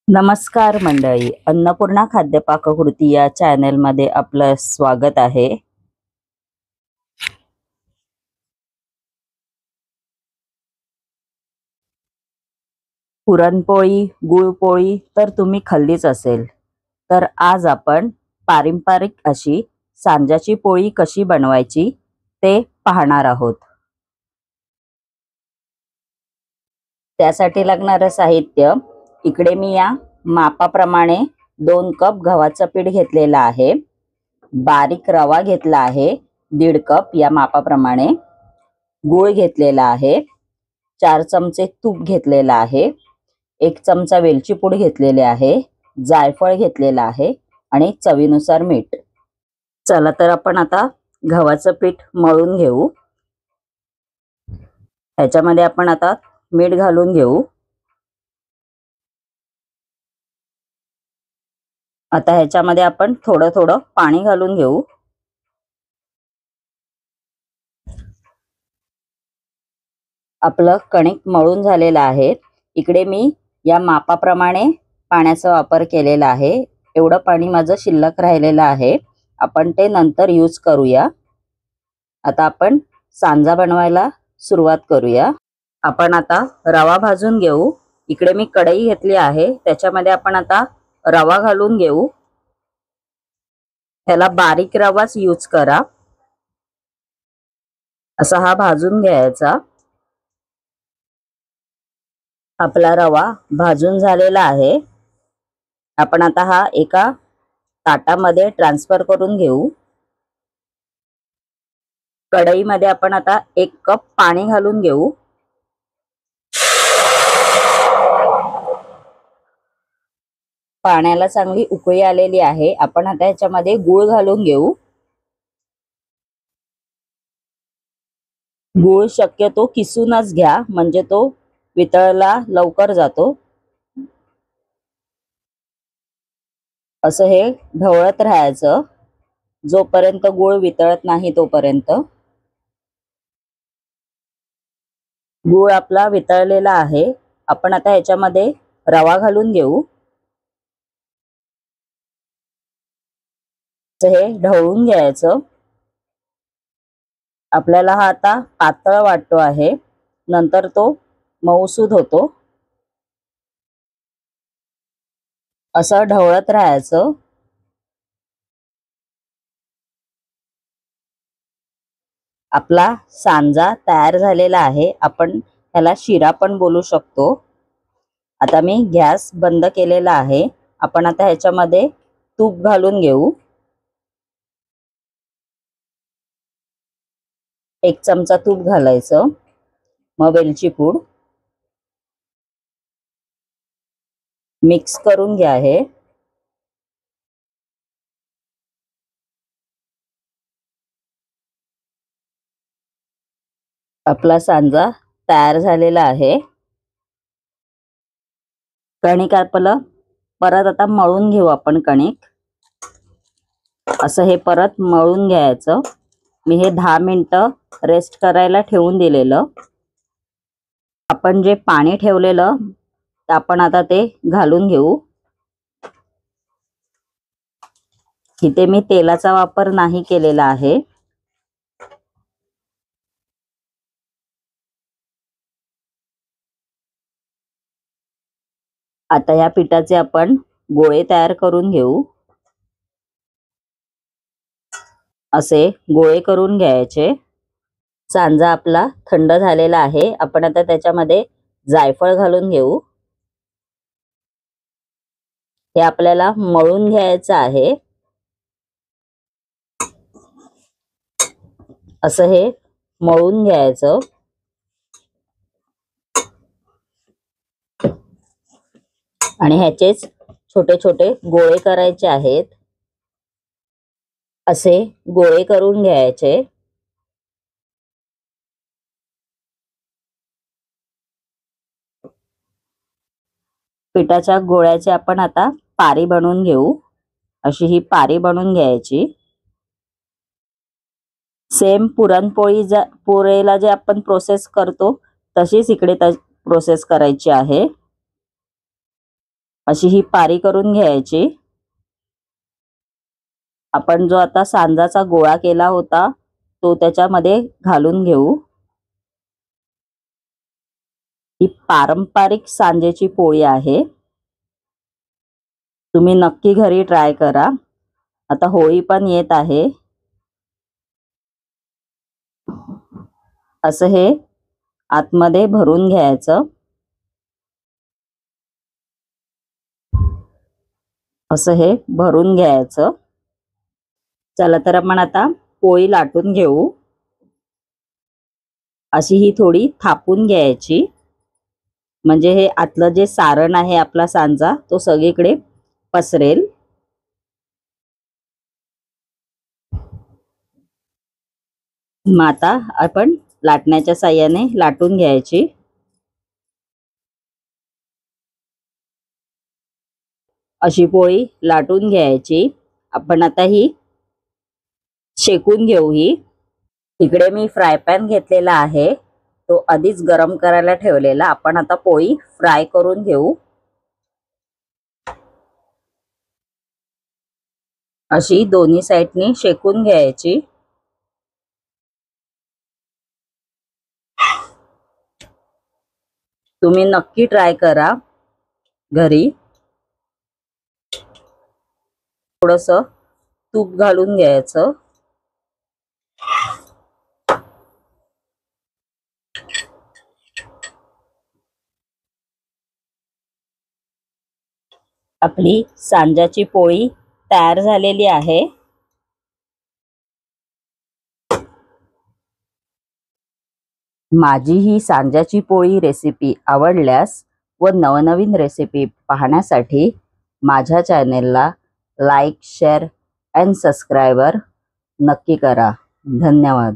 नमस्कार मंडळी, अन्नपूर्णा खाद्य पाककृती या चॅनलमध्ये आपलं स्वागत आहे. पुरणपोळी, गुळपोळी तर तुम्ही खाल्लीच असेल. तर आज आपण पारंपरिक अशी सांज्याची पोळी कशी बनवायची ते पाहणार आहोत. त्यासाठी लागणारं साहित्य इकडे मी या मापाप्रमाणे 2 कप गव्हाचं पीठ घेतलेलं आहे. बारीक रवा घेतला आहे 1.5 कप या मापाप्रमाणे. गूळ घेतलेला आहे. 4 चमचे तूप घेतलेला आहे. 1 चमचा वेलची पूड घेतलेले आहे. जायफळ घेतलेला आहे आणि चवीनुसार मीठ. चला तर आपण आता गव्हाचं पीठ मळून घेऊ. ह्याच्यामध्ये आपण आता मीठ घालून घेऊ. आता ह्याच्यामध्ये आपण थोडं थोडं पाणी घालून घेऊ. आपलं कणिक मळून झालेलं आहे. इकडे मी या मापाप्रमाणे पाण्याचा वापर केलेला आहे. एवढं पाणी माझं शिल्लक राहिलेलं आहे. आपण ते नंतर यूज करूया. आता आपण सांजा बनवायला सुरुवात करूया. आपण आता रवा भाजून घेऊ. इकडे मी कढई घेतली आहे. त्याच्यामध्ये आपण आता रवा घालून घेऊ. ह्याला बारीक रवाच यूज करा. असा हा भाजून घ्यायचा. आपला रवा भाजून झालेला आहे. आपण आता हा एका ताटामध्ये ट्रान्सफर करून घेऊ. कढईमध्ये आपण आता 1 कप पाणी घालून घेऊ. पाण्याला चांगली उकळी आलेली आहे. आपण आता याच्यामध्ये गूळ घालून घेऊ. गूळ शक्यतो किसूनच घ्या, म्हणजे तो वितळला लवकर जातो. असं हे ढवळत राहायचं जोपर्यंत गूळ वितळत नाही तोपर्यंत. गूळ आपला वितळलेला आहे. आपण आता याच्यामध्ये रवा घालून घेऊ. हे ढवळून घ्यायचं. आपल्याला हा आता पातळ वाटतो आहे, नंतर तो मऊसूद होतो. असं ढवळत राहायचं. आपला सांजा तयार झालेला आहे. आपण ह्याला शिरा पण बोलू शकतो. आता मी गॅस बंद केलेला आहे. आपण आता ह्याच्यामध्ये तूप घालून घेऊ. 1 चमचा तूप घालायचं. मग वेलची पूड मिक्स करून घ्या. हे आपला सांजा तयार झालेला आहे. कणिक आपलं परत आता मळून घेऊ आपण कणिक. असं हे परत मळून घ्यायचं. मी हे 10 मिनिटं रेस्ट करायला ठेवून दिलेलं. आपण जे पाणी ठेवलेलं आपण आता ते घालून घेऊ. इथे मी तेलाचा वापर नाही केलेला आहे. आता या पिठाचे आपण गोळे तयार करून घेऊ. असे गोळे करून घ्यायचे. सांजा आपला थंड झालेला आहे. आपण आता त्याच्यामध्ये जायफळ घालून घेऊ. हे आपल्याला मळून घ्यायचं आहे. असं हे मळून घ्यायचं. आणि ह्याचेच छोटे छोटे गोळे करायचे आहेत. असे गोळे करून घ्यायचे. पिठाच्या गोळ्याची आपण आता पारी बनवून घेऊ. अशी ही पारी बनवून घ्यायची. सेम पुरणपोळीला जे आपण प्रोसेस करतो तशीच इकडे प्रोसेस करायची आहे. अशी ही पारी करून घ्यायची। आपण जो आता सांजाचा गोळा केला होता तो त्याच्यामध्ये घालून घेऊ। ही पारंपरिक सांजेची पोळी आहे, तुम्ही नक्की घरी ट्राय करा। आता होळी पण येत आहे। असं हे आतमध्ये भरून घ्यायचं। असं हे भरून घ्यायचं। चला तर आपण आता पोळी लाटून घेऊ। अशी ही थोडी थापून घ्यायची, म्हणजे हे आतलं जे सारण आहे आपला सांजा तो सगळीकडे पसरेल। मग आता आपण लाटण्याच्या साहाय्याने लाटून घ्यायची। अशी पोळी लाटून घ्यायची। आपण आता ही शेकून घेऊ। ही इकडे मी फ्राय पॅन घेतलेला आहे, तो आधीच गरम करायला ठेवलेला। आपण आता पोळी फ्राय करून घेऊ। अशी दोन्ही साइडनी शेकून घ्यायची। तुम्ही नक्की ट्राय करा घरी। थोडंसं तूप घालून घ्यायचं। आपली सांजाची पोळी तयार झालेली आहे। माझी ही सांजाची पोळी रेसिपी आवडल्यास व नवनवीन रेसिपी पाहण्यासाठी माझ्या चॅनेलला लाईक, शेअर अँड सबस्क्राइबर नक्की करा। धन्यवाद।